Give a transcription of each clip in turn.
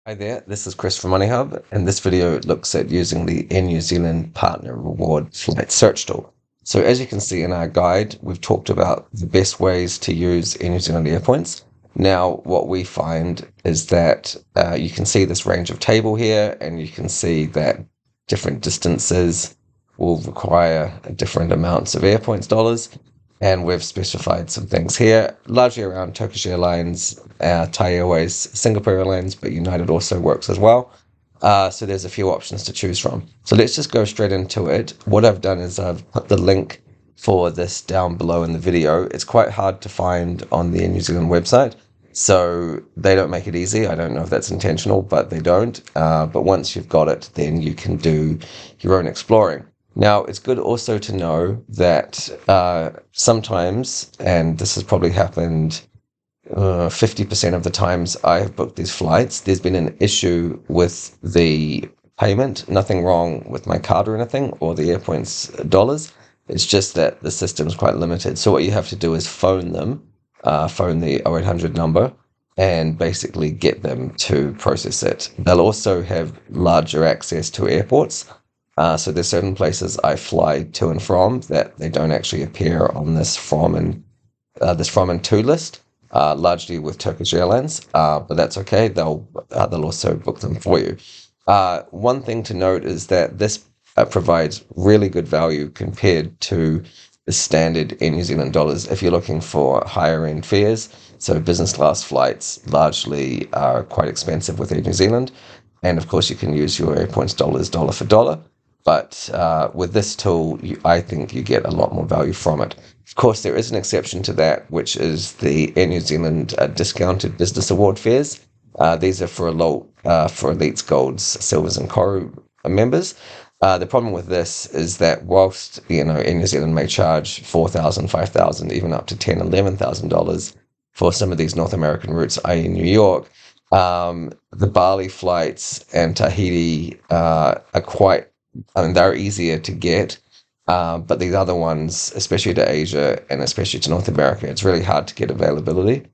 Hi there, this is Chris from MoneyHub, and this video looks at using the Air New Zealand Partner Reward Flight Search tool. So as you can see in our guide, we've talked about the best ways to use Air New Zealand Airpoints. Now, what we find is that you can see this range of table here, and you can see that different distances will require different amounts of Airpoints dollars. And we've specified some things here, largely around Turkish Airlines, Thai Airways, Singapore Airlines, but United also works as well. So there's a few options to choose from. So let's just go straight into it. What I've done is I've put the link for this down below in the video. It's quite hard to find on the Air New Zealand website, so they don't make it easy. I don't know if that's intentional, but they don't. But once you've got it, then you can do your own exploring. Now, it's good also to know that sometimes, and this has probably happened 50% of the times I have booked these flights, there's been an issue with the payment. Nothing wrong with my card or anything, or the Airpoints dollars. It's just that the system's quite limited. So what you have to do is phone them, phone the 0800 number, and basically get them to process it. They'll also have larger access to airports. So there's certain places I fly to and from that they don't actually appear on this from and to list, largely with Turkish Airlines, but that's okay. They'll also book them for you. One thing to note is that this provides really good value compared to the standard Air New Zealand dollars. If you're looking for higher end fares, so business class flights largely are quite expensive with Air New Zealand, and of course you can use your Airpoints dollars dollar for dollar. But with this tool, I think you get a lot more value from it. Of course, there is an exception to that, which is the Air New Zealand discounted business award fares. These are for elites, golds, silvers, and coru members. The problem with this is that whilst Air New Zealand may charge $4,000, $5,000, even up to $10,000, $11,000 for some of these North American routes, i.e., New York, the Bali flights and Tahiti are they're easier to get, but these other ones, especially to Asia and especially to North America, it's really hard to get availability.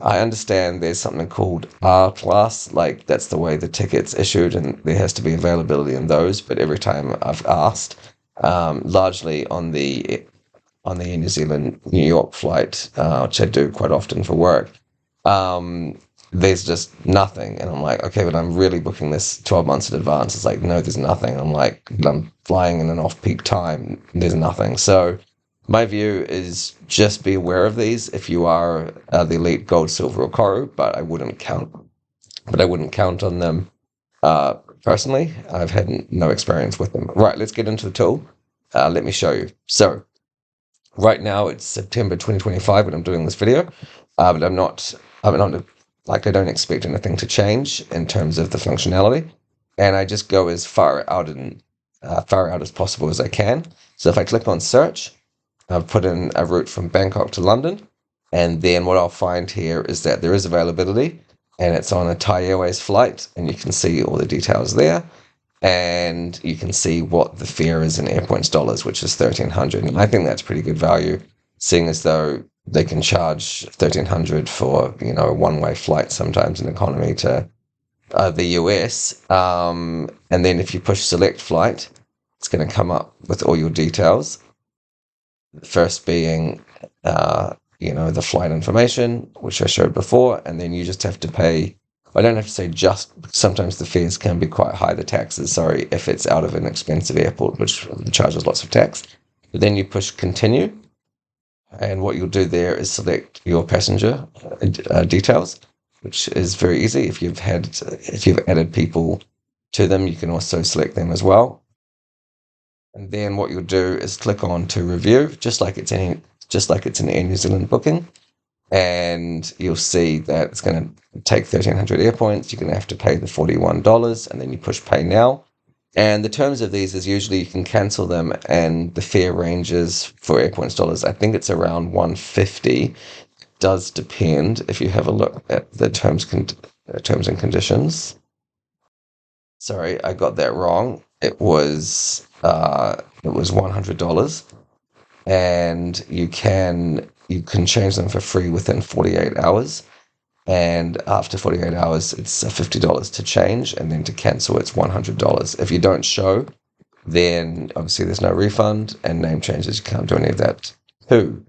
I understand there's something called R class, like that's the way the ticket's issued, and there has to be availability in those. But every time I've asked, largely on the Air New Zealand New York flight, which I do quite often for work, there's just nothing. And I'm like, okay, but I'm really booking this 12 months in advance. It's like, no, there's nothing. I'm like, I'm flying in an off-peak time. There's nothing. So my view is just be aware of these if you are the elite gold, silver, or coru, but I wouldn't count on them personally. I've had no experience with them. Right, let's get into the tool. Let me show you. So right now it's September 2025 when I'm doing this video, but I'm not like I don't expect anything to change in terms of the functionality, and I just go as far out as possible as I can. So if I click on search, I've put in a route from Bangkok to London, and then what I'll find here is that there is availability, and it's on a Thai Airways flight, and you can see all the details there, and you can see what the fare is in Airpoints dollars, which is 1,300, and I think that's pretty good value, seeing as though they can charge 1,300 for a one-way flight sometimes in economy to the US. And then if you push select flight, it's going to come up with all your details. The first being the flight information, which I showed before, and then you just have to pay. I don't have to say just, sometimes the fares can be quite high, the taxes, sorry, if it's out of an expensive airport, which charges lots of tax. But then you push continue. And what you'll do there is select your passenger details, which is very easy. If you've added people to them, you can also select them as well. And then what you'll do is click on to review, just like it's an Air New Zealand booking, and you'll see that it's going to take 1,300 Airpoints. You're going to have to pay the $41, and then you push pay now. And the terms of these is usually you can cancel them, and the fare ranges for Airpoints dollars, I think it's around 150. It does depend if you have a look at the terms and conditions. Sorry, I got that wrong. It was $100, and you can change them for free within 48 hours. And after 48 hours, it's $50 to change, and then to cancel, it's $100. If you don't show, then obviously there's no refund, and name changes, you can't do any of that too.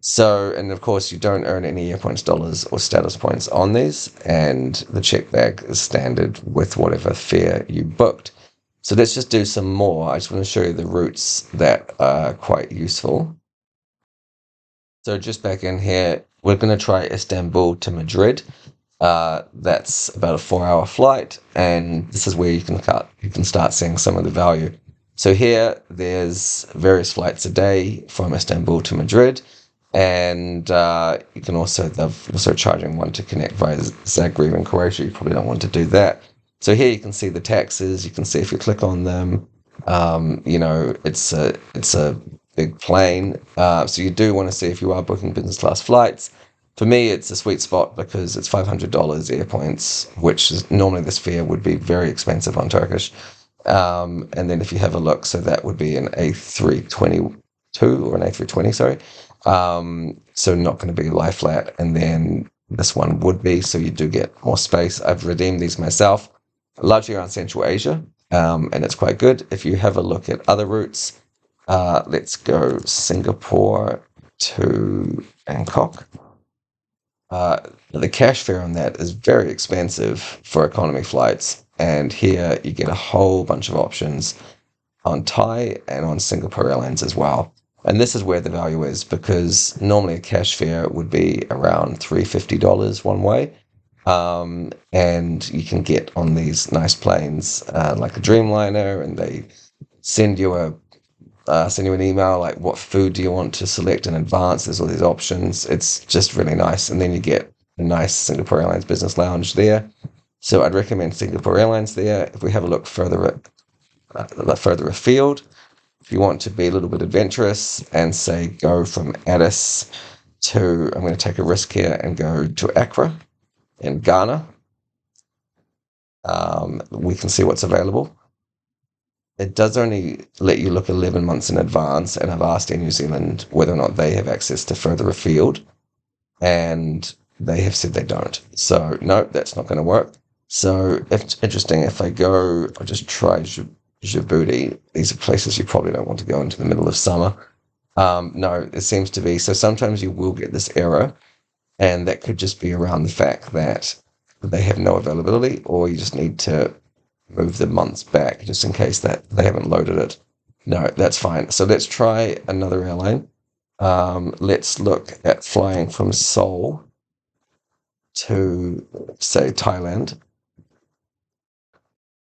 So, and of course, you don't earn any Airpoints dollars or status points on these, and the check bag is standard with whatever fare you booked. So let's just do some more. I just want to show you the routes that are quite useful. So just back in here, we're going to try Istanbul to Madrid. That's about a 4-hour flight, and this is where you can start seeing some of the value. So here, there's various flights a day from Istanbul to Madrid. And you can they're also charging one to connect via Zagreb in Croatia. You probably don't want to do that. So here you can see the taxes. You can see if you click on them, it's a big plane. So you do want to see if you are booking business class flights. For me, it's a sweet spot because it's $500 Airpoints, which is normally this fare would be very expensive on Turkish. And then if you have a look, so that would be an A322 or an A320, sorry. So not going to be lie flat, and then this one would be, so you do get more space. I've redeemed these myself, largely around Central Asia, and it's quite good. If you have a look at other routes, let's go Singapore to Bangkok. The cash fare on that is very expensive for economy flights, and here you get a whole bunch of options on Thai and on Singapore Airlines as well. And this is where the value is, because normally a cash fare would be around $350 one way. And you can get on these nice planes like a Dreamliner, and they send you an email like, what food do you want to select in advance? There's all these options. It's just really nice. And then you get a nice Singapore Airlines business lounge there. So I'd recommend Singapore Airlines there. If we have a look further afield, if you want to be a little bit adventurous and say go from Addis to, I'm going to take a risk here and go to Accra in Ghana, we can see what's available. It does only let you look 11 months in advance, and I've asked Air New Zealand whether or not they have access to further afield, and they have said they don't. So no, that's not going to work. So it's interesting, if I go, I'll just try Djibouti. These are places you probably don't want to go into the middle of summer. No, it seems to be. So sometimes you will get this error, and that could just be around the fact that they have no availability, or you just need to move the months back just in case that they haven't loaded it. No, that's fine. So let's try another airline. Let's look at flying from Seoul to, say, Thailand.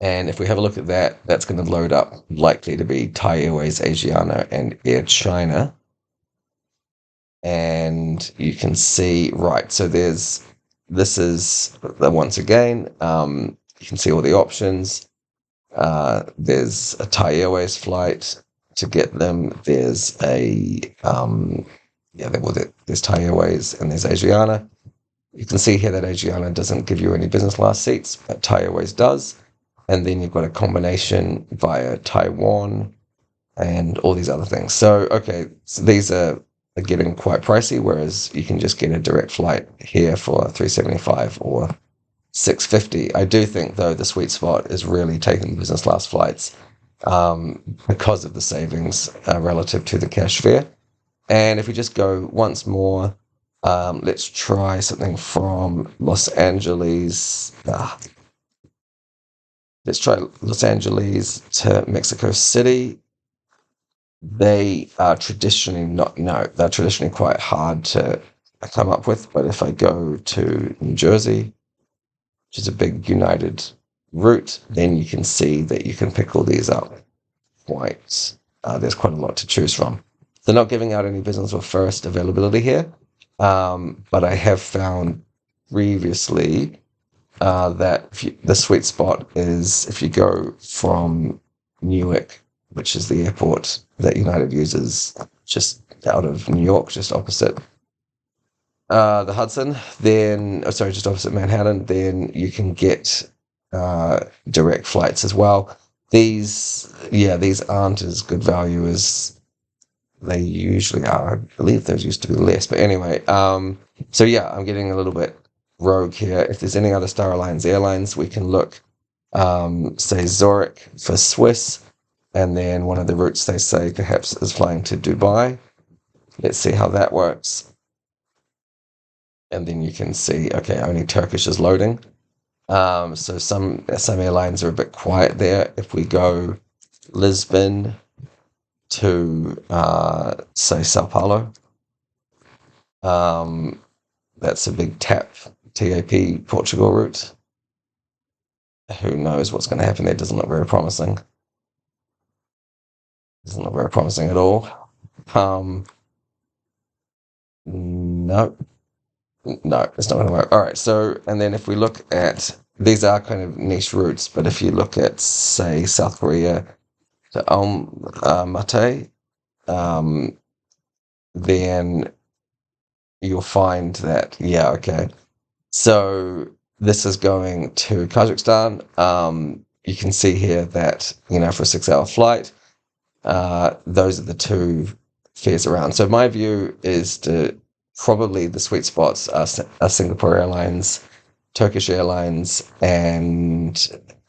And if we have a look at that, that's going to load up, likely to be Thai Airways, Asiana, and Air China. And you can see, right, so this is, once again, you can see all the options. There's a Thai Airways flight to get them. There's there's Thai Airways and there's Asiana. You can see here that Asiana doesn't give you any business class seats, but Thai Airways does. And then you've got a combination via Taiwan and all these other things. So, okay, so these are getting quite pricey, whereas you can just get a direct flight here for $375 or $650. I do think, though, the sweet spot is really taking business class flights because of the savings relative to the cash fare. And if we just go once more, let's try something from Los Angeles. Let's try Los Angeles to Mexico City. They are traditionally they're traditionally quite hard to come up with. But if I go to New Jersey, which is a big United route, then you can see that you can pick all these up. There's quite a lot to choose from. They're not giving out any business or first availability here, but I have found previously that the sweet spot is if you go from Newark, which is the airport that United uses just out of New York, just opposite the Hudson, just opposite Manhattan, then you can get direct flights as well. These aren't as good value as they usually are. I believe those used to be less, but anyway, I'm getting a little bit rogue here. If there's any other Star Alliance airlines, we can look, say Zurich for Swiss, and then one of the routes they say perhaps is flying to Dubai. Let's see how that works. And then you can see, okay, only Turkish is loading. So some airlines are a bit quiet there. If we go Lisbon to, say, Sao Paulo, that's a big TAP Portugal route. Who knows what's going to happen there? Doesn't look very promising. Doesn't look very promising at all. No, no, it's not going to work. All right, so, and then if we look at, these are kind of niche routes, but if you look at, say, South Korea to Almaty, then you'll find that, yeah, okay. So this is going to Kazakhstan. You can see here that, for a 6-hour flight, those are the two fares around. So my view is probably the sweet spots are Singapore Airlines, Turkish Airlines, and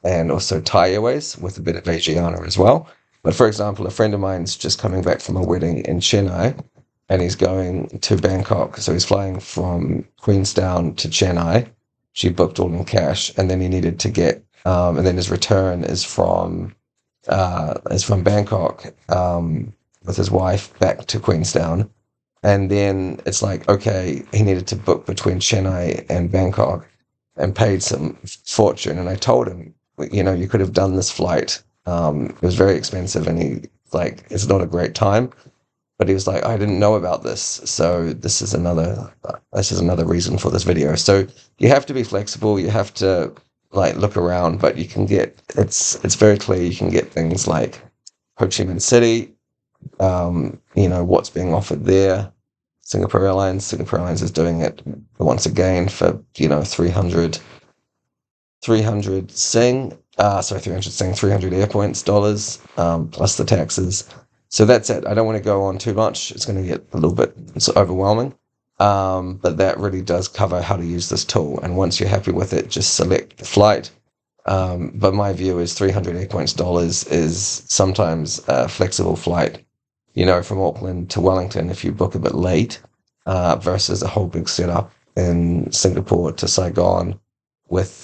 also Thai Airways with a bit of Asiana as well. But for example, a friend of mine's just coming back from a wedding in Chennai, and he's going to Bangkok. So he's flying from Queenstown to Chennai. She booked all in cash, and then he needed to get, and then his return is from Bangkok with his wife back to Queenstown. And then it's like, okay, he needed to book between Chennai and Bangkok and paid some fortune. And I told him, you could have done this flight. It was very expensive, and it's not a great time. But he was like, I didn't know about this. So this is another reason for this video. So you have to be flexible. You have to look around, but you can get, it's very clear you can get things like Ho Chi Minh City, what's being offered there. Singapore Airlines is doing it once again for, 300 Sing, 300 Airpoints dollars, plus the taxes. So that's it. I don't want to go on too much. It's going to get a little bit overwhelming. But that really does cover how to use this tool. And once you're happy with it, just select the flight. But my view is 300 Airpoints dollars is sometimes a flexible flight, from Auckland to Wellington if you book a bit late, versus a whole big setup in Singapore to Saigon with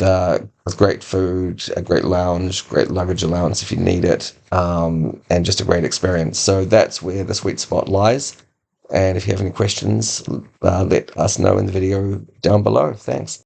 great food, a great lounge, great luggage allowance if you need it, and just a great experience. So that's where the sweet spot lies. And if you have any questions, let us know in the video down below. Thanks.